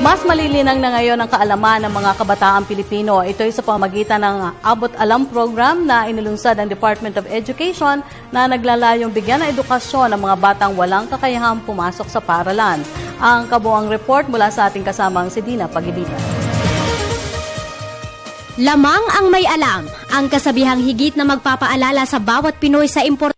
Mas malilinang na ngayon ang kaalaman ng mga kabataang Pilipino. Ito ay sa pamamagitan ng Abot Alam program na inilunsad ng Department of Education na naglalayong bigyan ng edukasyon ang mga batang walang kakayahang pumasok sa paaralan. Ang kabuuang report mula sa ating kasamang si Dina Pagiditan. Lamang ang may alam, ang kasabihang higit na magpapaalala sa bawat Pinoy sa importansya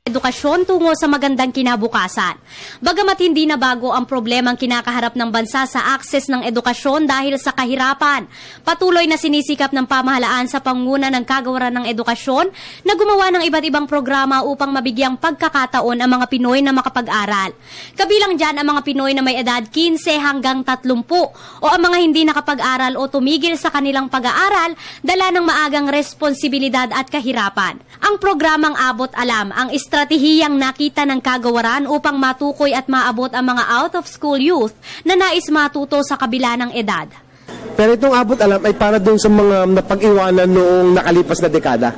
edukasyon tungo sa magandang kinabukasan. Bagamat hindi na bago ang problemang kinakaharap ng bansa sa akses ng edukasyon dahil sa kahirapan, patuloy na sinisikap ng pamahalaan sa pangunguna ng Kagawaran ng Edukasyon na gumawa ng iba't ibang programa upang mabigyang pagkakataon ang mga Pinoy na makapag-aral. Kabilang dyan ang mga Pinoy na may edad 15 hanggang 30 o ang mga hindi nakapag-aral o tumigil sa kanilang pag-aaral dala ng maagang responsibilidad at kahirapan. Ang programang Abot Alam ang estratehiyang nakita ng Kagawaran upang matukoy at maabot ang mga out-of-school youth na nais matuto sa kabila ng edad. Pero itong Abot Alam ay para doon sa mga napag-iwanan noong nakalipas na dekada.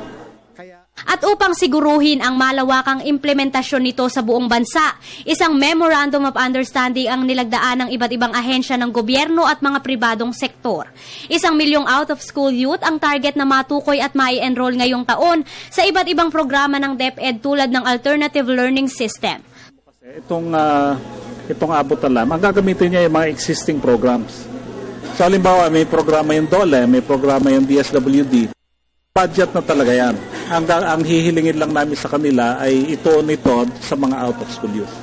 At upang siguruhin ang malawakang implementasyon nito sa buong bansa, isang Memorandum of Understanding ang nilagdaan ng iba't ibang ahensya ng gobyerno at mga pribadong sektor. 1 milyong out-of-school youth ang target na matukoy at mai-enroll ngayong taon sa iba't ibang programa ng DepEd tulad ng Alternative Learning System. Itong Abot Alam, ang gagamitin niya yung mga existing programs. So halimbawa, may programa yung DOLE, may programa yung DSWD. Budget na talaga yan. Ang hihilingin lang namin sa kanila ay ito nito sa mga out-of-school youth.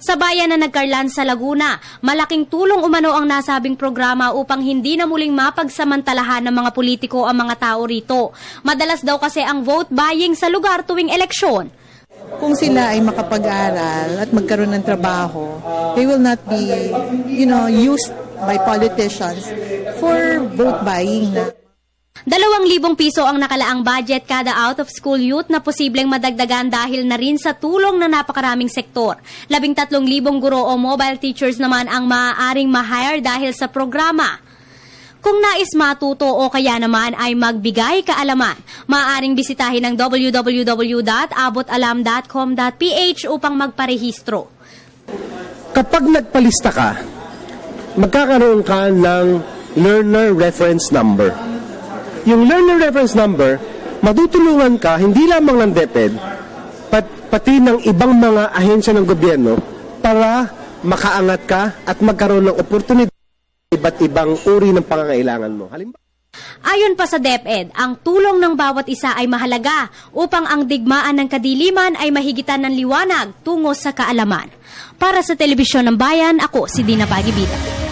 Sa bayan na nagkarlan sa Laguna, malaking tulong umano ang nasabing programa upang hindi na muling mapagsamantalahan ng mga politiko ang mga tao rito. Madalas daw kasi ang vote buying sa lugar tuwing eleksyon. Kung sila ay makapag-aral at magkaroon ng trabaho, they will not be, used by politicians for vote buying na. 2,000 piso ang nakalaang budget kada out-of-school youth na posibleng madagdagan dahil na rin sa tulong ng napakaraming sektor. 13,000 guro o mobile teachers naman ang maaaring ma-hire dahil sa programa. Kung nais matuto o kaya naman ay magbigay kaalaman, maaaring bisitahin ang www.abotalam.com.ph upang magparehistro. Kapag nagpalista ka, magkakaroon ka ng Learner Reference Number. Yung Learner Reference Number, matutulungan ka hindi lamang ng DepEd, pati ng ibang mga ahensya ng gobyerno para makaangat ka at magkaroon ng oportunidad sa iba't ibang uri ng pangangailangan mo. Halimbawa, Ayon pa sa DepEd, ang tulong ng bawat isa ay mahalaga upang ang digmaan ng kadiliman ay mahigitan ng liwanag tungo sa kaalaman. Para sa Telebisyon ng Bayan, ako si Dina Pagiditan.